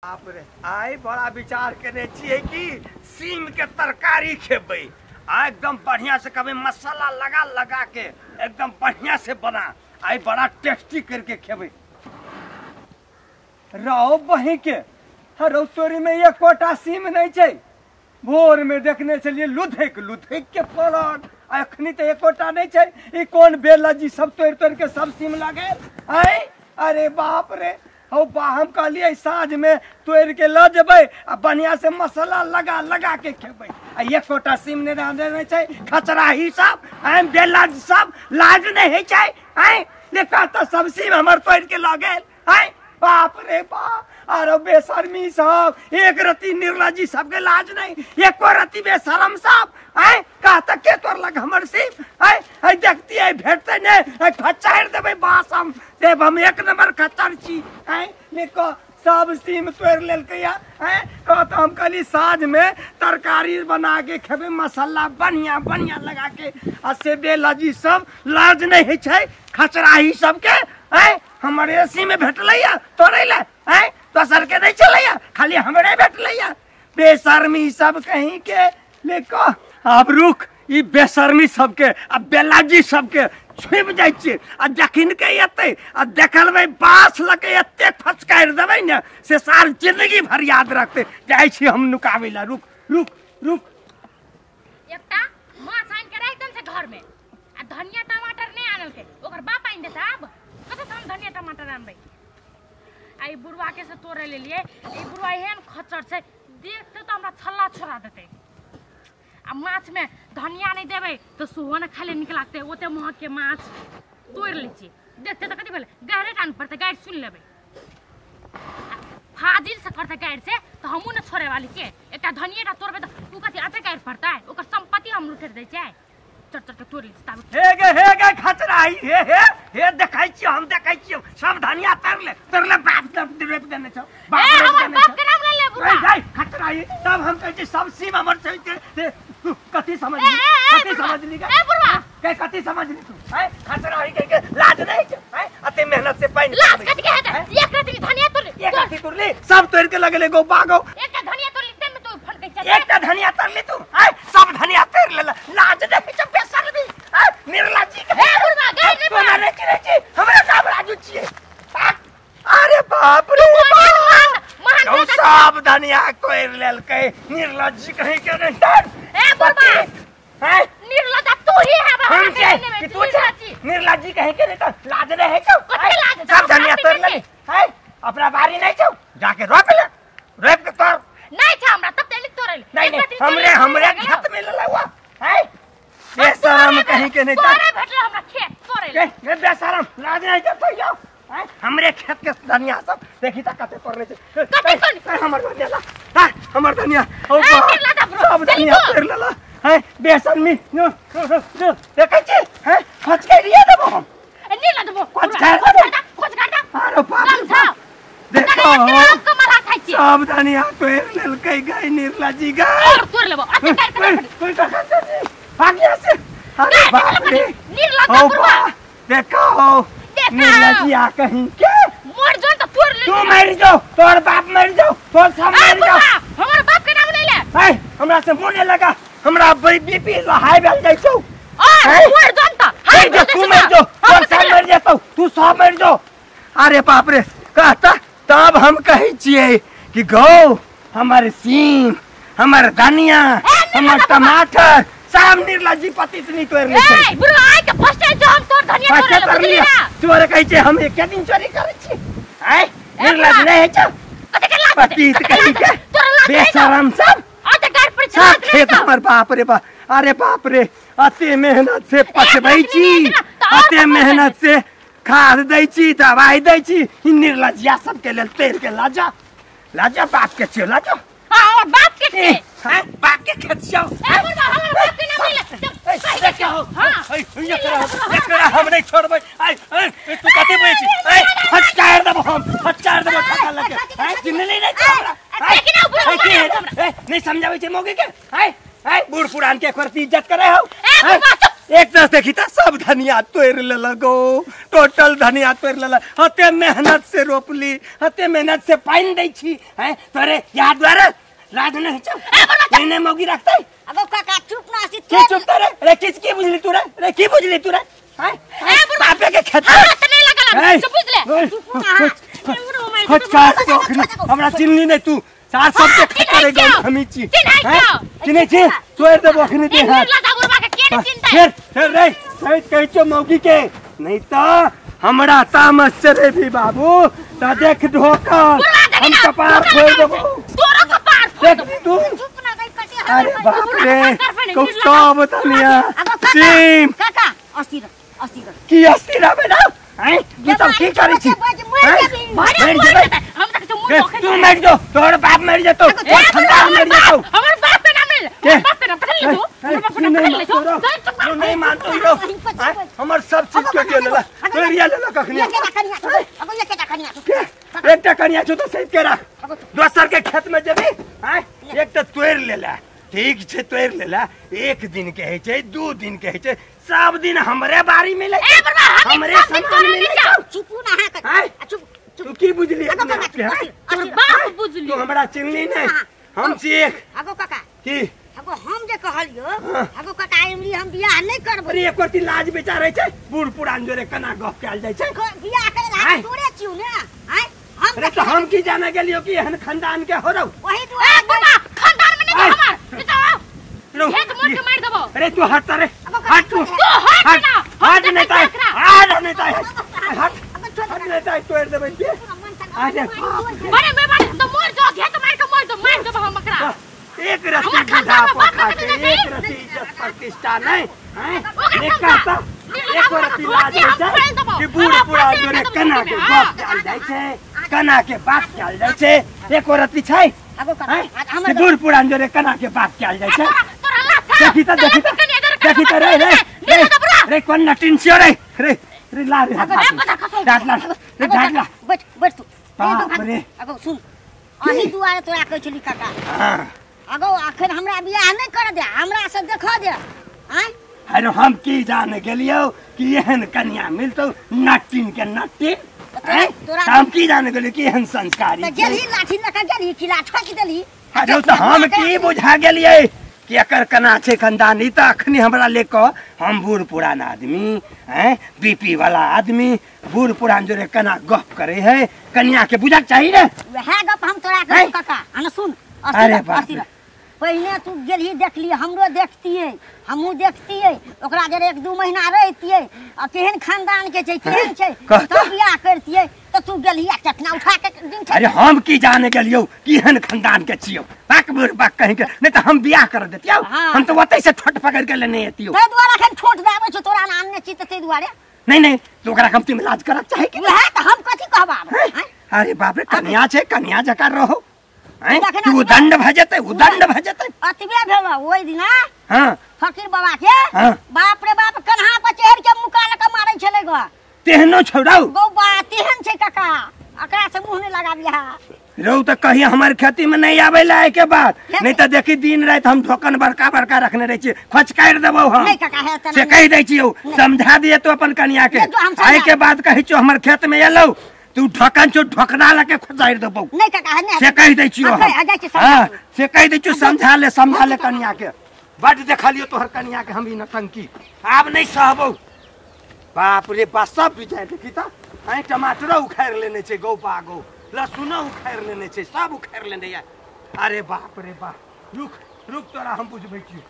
बाप रे आई बड़ा विचार करे छिए कि सीम के तरकारी खेबै एकदम बढ़िया से कभी मसाला लगा लगा के एकदम बढ़िया से बना आई बड़ा टेस्टी करके खेबै। रहो बही के रौतोरी में एक कोटा सीम नहीं छै। भोर में देखने चलिए लुधेक लुधेक के पड़ल अखनी तो एक कोटा नहीं छै। ई कौन बेला जी सब तोड़ तोड़ के सब सीम लगे आई। अरे बाप रे हो बा हम कहलिए साँझ में तोड़ के ल जेबै आ बढ़िया से मसाला लगा लगा के खेबै। आ एक कोटा सीम ने रहने छै खचराही सब आम बेला सब लाज नहीं है छै आई लेका तो सब सीम हमर तोड़ के ल गेल आई। बाप रे बाप अरे बेशर्मी सब एक रति निर्मला जी सबके लाज नहीं एक रति बेशरम सब आई कहता के तोड़ लग हमर सीम आई आई देखती है भेटते ने खच्चार देबै बास हम देव हम एक नंबर खच्चर छी आई लेको सब सीम तोड़ लेल के या आई कहता हम कली साँझ में तरकारी बना के खेबे मसाला बढ़िया बढ़िया लगा के आ से बेला जी सब लाज नहीं है छै खचराही सबके आई हमारे सीम में भेटलैया तोड़े ले आई दोसर के नहीं चलैया खाली हमरे भेटलैया बेशर्मी सब कहीं के लेको अब रुक ई बेशर्मी सबके आ बेलाजी सबके छुप जाय छी आ जखिन के एते आ देखलबै बास लके एते फचकार देबै ने से सार जिंदगी भर याद रखते जाय छी हम नुकाबै ला। रुक रुक रुक एकटा माछ आन के राख देन से घर में आ धनिया टमाटर नहीं आनल के ओकर बाप आइन देता अब कते हम धनिया टमाटर आनबै। आई बुढ़वा के से तोड़े ले लिए ई बुढ़वा एहन खच्चर से देखते तो हमरा छल्ला छोड़ा देते आ माछ में धनिया नहीं देबै तो सुहो न खाले निक लागते ओते महक के माछ तोड़ ले छी देखते तो कथि भेल गाड़े कान पड़ते गाड़ सुन लेबै फाजिल से करते गाड़ से तो हमहू न छोड़े वाली के एकटा धनिया तोड़बै तो तू कथि अते गाड़ पड़ता है ओकर संपत्ति हम लुटेर दै छै चट चट के तोड़ ले तब हे गे खचराई हे देखाई छी हम देखाई छी सब धनिया तर ले बाप देवे देने छ बाप के नाम ले ले बुढ़ा जाई खचराई तब हम कहै छी सब सीम हमर से कथि समझ ली ए बुढ़वा के कथि समझ ली तू है खचराई के लाज नहीं छ है अते मेहनत से पानी लाज कथि के है एक रति धनिया तोड़ एक रति तोड़ ले सब तोड़ के लगले गो बागो एक धनिया तोड़ ले में तू फन के चल एक धनिया तोड़ ले तू है सब धनिया तोड़ ले लाज नहीं छ बेशर्मी है निर्मला जी के ए बुढ़वा गाड़ रे बना रे छी हमरा नाम राजू छी। अरे बाप रे मान सब धनिया तोड़ लेल के निर्मला जी कहीं के नहीं ए बुढ़वा है निर्लज तू ही है बाबा कि तू निर्मला जी कहीं के नहीं लाज रहे है क्यों सब धनिया तोड़ ले है अपना बारी नहीं छौ जाके रोक ले रोक के तोड़ नहीं छ हमरा तब तेलिक तोड़ ले नहीं हमरे खेत में लला हुआ है बेशरम कहीं के नहीं तोरे भेटले हमरा खेत तोड़ ले ए बेशरम लाज नहीं करतो यो है हमरे खेत के धनिया सब देखी त कते तोड़ ले छै हमर धनिया ला हमर धनिया ओ सब धनिया तोड़ लेला है बेशर्मी नो देखै छी है फच के लिए देबो हम नहीं ला देबो कुछ काटा अरे बाप देखो कमला खाइ छी सब धनिया तोड़ लेल के गई निर्मला जी गा और तोड़ लेबो कोई का भागिया से अरे बाप रे निर्लज बुढ़वा देखो निर्मला जी आ कहीं के मोर जोन तो तोड़ ले तू मर जाओ तोर बाप मर जाओ तोर सब मर जाओ हमर बाप के नाम ले ले है हमरा से मुंह लगा हमरा बीपी हाई भेल जाय छौ मोर जोन तो हाई तू मर जाओ तोर सब मर जातो तू सब मर जाओ। अरे बाप रे कहता तब हम कहि छिए कि गौ हमर सीम हमर धनिया हमर टमाटर सब निर्मला जी पति इतनी तोड़ ले छै ए बुढ़वा आइ के फर्स्ट टाइम जो हम तोर धनिया तोड़ ले तोरे कहै छै हम एक दिन चोरी करै छी है निर्मला जी नहीं छै कते के लाज पति कहि के बेशरम सब आते गाड़ पर चला खेत हमर बाप रे बाप। अरे बाप रे अते मेहनत से पटबै छी अते मेहनत से खाद दै छी दवाई दै छी निर्मला जी सब के लेल तोड़ के लाजा लाजा बाप के छियो लाजा हां बाप के थे है बाप के खेत छौ ए बुढ़वा हमर बाप के नाम ले ले क्या हो हां एकरा हम नहीं छोड़बै आई तू कते बोलै छी ए हचार देबो हम हचार देबो ठका लगे है जिंदगी नहीं हमरा लेकिन अब बुढ़वा नहीं समझाबै छै मौगी के है बूढ़ पुरान के एक बार इज्जत करे हो ए बुढ़वा एक तरह देखी था सब धनिया तोड़ ले लगो टोटल धनिया तोड़ ले हते मेहनत से रोपली हते मेहनत से पानी दै छी हैं तोरे याद बार राज नहीं चल इने मोगी रखते अब काका चुप ना सी के चुप करे रे किसकी बुझली तू रे की बुझली तू रे हैं बापे के खेत नहीं लगला चुप बुझले खच काट तो हमरा चिन्नी नहीं तू सार सब के खतरे गई हमीची चिन्नी छी तोड़ दे बखनी दे हाथ फिर रे सहित कह चो मौगी के नहीं तो हमरा तामस चले भी बाबू ता देख धोखा हम कपार खोल देबो तोरा कपार देख तू चुप ना गई कटे अरे बाप रे को सब धनिया सीम काका अस्थिर की अस्थिर बेटा हैं तू सब की करी छी मर जेबे हम तक तो मुंह तू मर जो तोर बाप मर जतो खंडार मर जतो हमर बाप पे नाम ले बाप पे नाम पकड़ ले तू नहीं मानतो यो हमर सब चीज के दियो लेला तोरिया लेला कखनी एकटा कनिया छ तो सही के रख दोसर के खेत में जेबी हैं एकटा तोड़ लेला ठीक छे तोड़ लेला एक दिन के है छे दो दिन के है छे सब दिन हमरे बारी में ले हमरे सामान में ले चुप ना है चुप तू की बुझली तोर बाप बुझली तू हमरा चिन्हली नहीं हम सीख अगो काका की अगो हम जे कहलियो अगो काका इमरी हम बियाह नहीं करब अरे एक रती लाज बेचार है छे बूढ़ पुरान जोरे कना गप कैल जाय छे बियाह करे ला तोरे छिउ ने हैं हम अरे तो हम की जाने के लिए कि एहन खानदान के हो रहू वही तू बाबा खानदान में नहीं हमर तो खेत मोड़ के मार देबो अरे तू हट रे हट तू हट ना हट नहीं ता हट नहीं ता तोड़ देबे के आजे बड़े मैं मार तो मोड़ जो खेत मार देबो हम मकरा एक रत्ती बुझा पखा के एक रत्ती इज्जत प्रतिष्ठा नहीं हैं एक कहता एक रत्ती लाज है कि बूढ़ पुरान जोरे कना के गप चल जाय छे कना के बात चल जाय छे एक रत्ती छै अगो काका कि बूढ़ पुरान जोरे कना के बात चल जाय छे देखी त रे कोन नटिन छियो रे ला रे डाटला बैठ तू बाप रे अगो सुन अही दुआरे तोरा कहै छली काका हां अगो आखिर हमरा बियाह नहीं कर दे हमरा से देखा दे हैं अरे हम की जाने के लिए कि एहन कन्या मिलतो नटिन के नटिन तोरा हम की जाने के लिए कि एहन संस्कारी त गेली लाठी न का गेली किला ठोक देली अरे तो हम की बुझा गेलिए कि एकर कना छे खानदानी त अखनी हमरा लेको हम बूढ़ पुरान आदमी हैं बीपी वाला आदमी बूढ़ पुरान जोरे कना गप करे है कन्या के बुझा चाहिए रे वह गप हम तोरा कहू काका अन सुन अरे बाप रे पहले तू गेली देखली हमरो देखतिए हमहू देखतिए ओकरा जरे 1-2 महीना रहतिए आ केहन खानदान के छै केहन छै तब बियाह करतिए त तू गेली आ चटना उठा के दिन अरे हम की जाने के लिए कि एहन खानदान के छियो बाक बुढ़ बाक कहीं के नहीं तो हम बियाह कर देतियो हम तो ओतै से छोट पकड़ के लेने एतियो ते द्वारा खन छोट दाबे छ तोरा नाम ने चित ते द्वारे नहीं तो ओकरा हम तुम इलाज करब चाहे कि वह त हम कथि कहबा अरे बाप रे कन्या छे कन्या जका रहो हैं तू दंड भजते अतबे भेलो ओइ दिना हां फकीर बाबा के बाप रे बाप कन्हा पर चढ़ के मुका लका मारै छले गो तेहनो छौड़ाऊ गो बा तेहन छै काका अकरा से मुंह ने लगाबिया रहू तो कहीं हमारे खेती में नहीं आवे ला के बाद नहीं तो देखी दिन रात हम ढोकन बड़का रखने रहे छी खच काट देबो हम नहीं काका है से कह दै छी समझा दिए तो अपन कन्या के आए के बाद कहि छो हमर खेत में एलो तू ढोकन छो ढोकना लके खुजाइर देबो नहीं काका है नहीं से कह दै छी हां से कह दै छी समझा ले कन्या के बड देखलियो तोहर कन्या के हम ई नटंकी आब नहीं सहबो बाप रे बा सब बिचाय देखी त आई टमाटर उखाड़ लेने छे गौ पागो लहसुन उखाड़ लेने छे सब उखाड़ लेने या अरे बाप रे बाप रुक तोरा हम बुझबै छी